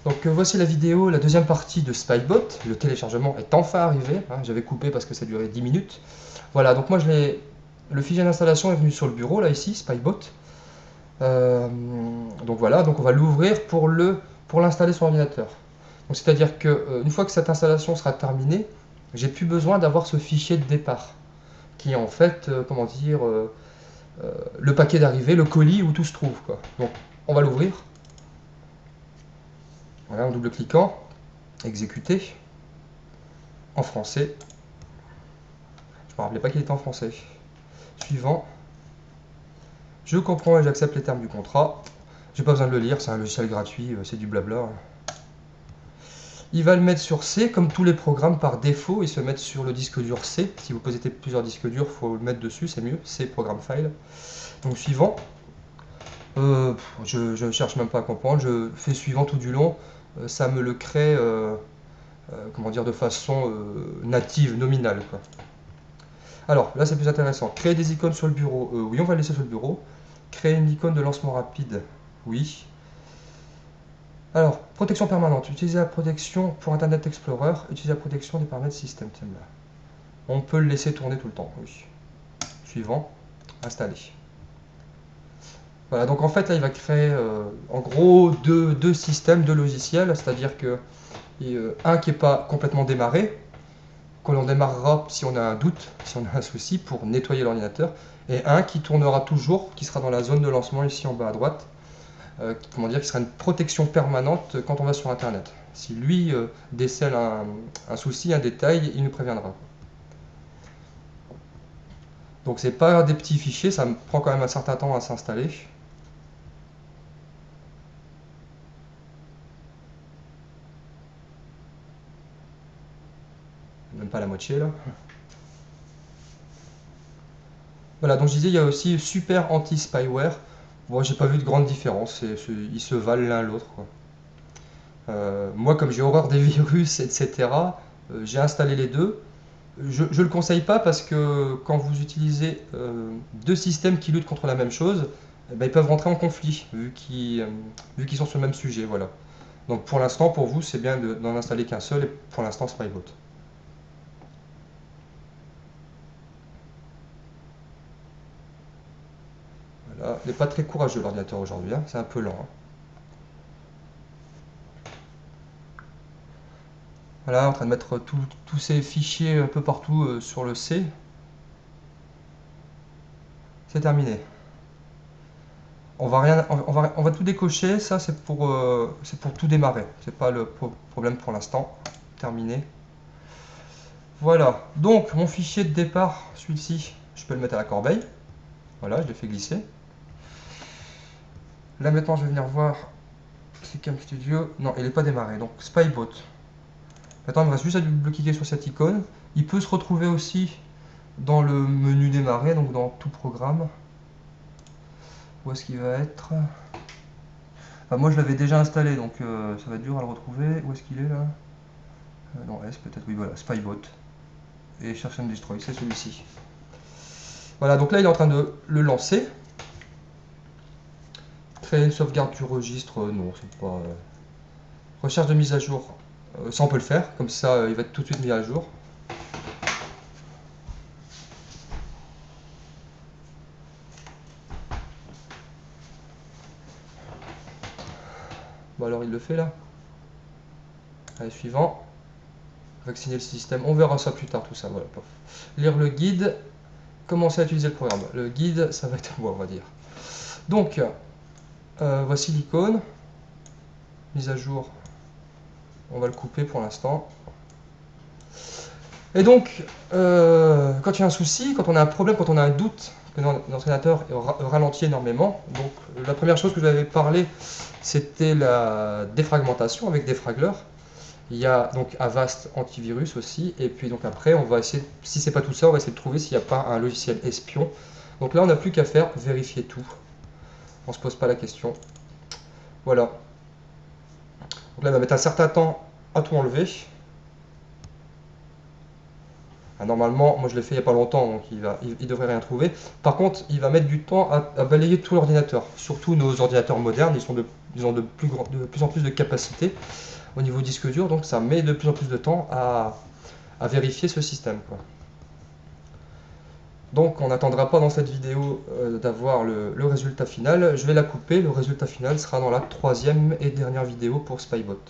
Donc voici la vidéo, la deuxième partie de Spybot. Le téléchargement est enfin arrivé, hein, j'avais coupé parce que ça durait 10 minutes. Voilà, donc moi le fichier d'installation est venu sur le bureau, là ici, Spybot. Donc voilà, donc on va l'ouvrir pour l'installer sur l'ordinateur. Donc c'est-à-dire que une fois que cette installation sera terminée, j'ai plus besoin d'avoir ce fichier de départ, qui est en fait, comment dire, le paquet d'arrivée, le colis où tout se trouve, quoi. Donc on va l'ouvrir. Voilà, en double-cliquant, exécuter, en français. Je me rappelais pas qu'il était en français. Suivant. Je comprends et j'accepte les termes du contrat. J'ai pas besoin de le lire, c'est un logiciel gratuit, c'est du blabla. Il va le mettre sur C, comme tous les programmes par défaut, ils se mettent sur le disque dur C. Si vous possédez plusieurs disques durs, il faut le mettre dessus, c'est mieux, C Program File. Donc suivant. Je ne cherche même pas à comprendre, je fais suivant tout du long. Ça me le crée, comment dire, de façon native, nominale, quoi. Alors, là c'est plus intéressant. Créer des icônes sur le bureau. Oui, on va le laisser sur le bureau. Créer une icône de lancement rapide. Oui. Alors, protection permanente. Utiliser la protection pour Internet Explorer. Utiliser la protection des paramètres système. Tiens là. On peut le laisser tourner tout le temps. Oui. Suivant. Installer. Voilà, donc en fait là il va créer en gros deux systèmes, deux logiciels. C'est-à-dire que un qui n'est pas complètement démarré, que l'on démarrera si on a un doute, si on a un souci pour nettoyer l'ordinateur, et un qui tournera toujours, qui sera dans la zone de lancement ici en bas à droite, comment dire, qui sera une protection permanente quand on va sur internet. Si lui décèle un souci, un détail, il nous préviendra. Donc c'est pas des petits fichiers, ça me prend quand même un certain temps à s'installer. Même pas la moitié là. Voilà, donc je disais, il y a aussi super anti-spyware. Bon, j'ai pas vu de grande différence, ils se valent l'un l'autre. Moi, comme j'ai horreur des virus, etc., j'ai installé les deux. Je ne le conseille pas parce que quand vous utilisez deux systèmes qui luttent contre la même chose, eh ben, ils peuvent rentrer en conflit, vu qu'ils sont sur le même sujet. Voilà. Donc pour l'instant, pour vous, c'est bien d'en installer qu'un seul, et pour l'instant, Spybot. Voilà. Il n'est pas très courageux l'ordinateur aujourd'hui, hein. C'est un peu lent, hein. Voilà, en train de mettre tous ces fichiers un peu partout sur le C. C'est terminé. On va tout décocher, ça c'est pour tout démarrer. C'est pas le problème pour l'instant. Terminé. Voilà, donc mon fichier de départ, celui-ci, je peux le mettre à la corbeille. Voilà, je l'ai fait glisser. Là maintenant je vais venir voir Cam Studio. Non, il n'est pas démarré, donc Spybot. Maintenant il me reste juste à double-cliquer sur cette icône. Il peut se retrouver aussi dans le menu démarrer, donc dans tout programme. Où est-ce qu'il va être? Enfin, moi je l'avais déjà installé, donc ça va être dur à le retrouver. Où est-ce qu'il est là? Non, S peut-être, oui voilà, Spybot. Et Search and Destroy, c'est celui-ci. Voilà, donc là il est en train de le lancer. Créer une sauvegarde du registre, non, c'est pas... Recherche de mise à jour, ça on peut le faire, comme ça il va être tout de suite mis à jour. Bon alors il le fait là. Allez, suivant. Vacciner le système, on verra ça plus tard tout ça, voilà. Lire le guide, commencer à utiliser le programme. Le guide, ça va être moi, on va dire. Donc, voici l'icône. Mise à jour, on va le couper pour l'instant. Et donc, quand il y a un souci, quand on a un problème, quand on a un doute, que notre ordinateur ralentit énormément, donc la première chose que je vous avais parlé, c'était la défragmentation avec Defragler. Il y a donc Avast antivirus aussi, et puis donc après on va essayer, si c'est pas tout ça, on va essayer de trouver s'il n'y a pas un logiciel espion. Donc là on n'a plus qu'à faire vérifier tout. On se pose pas la question. Voilà. Donc là il va mettre un certain temps à tout enlever. Normalement, moi je l'ai fait il n'y a pas longtemps, donc il devrait rien trouver. Par contre, il va mettre du temps à balayer tout l'ordinateur. Surtout nos ordinateurs modernes, ils sont de disons, de plus en plus de capacité au niveau disque dur, donc ça met de plus en plus de temps à vérifier ce système, quoi. Donc on n'attendra pas dans cette vidéo d'avoir le résultat final, je vais la couper, le résultat final sera dans la troisième et dernière vidéo pour Spybot.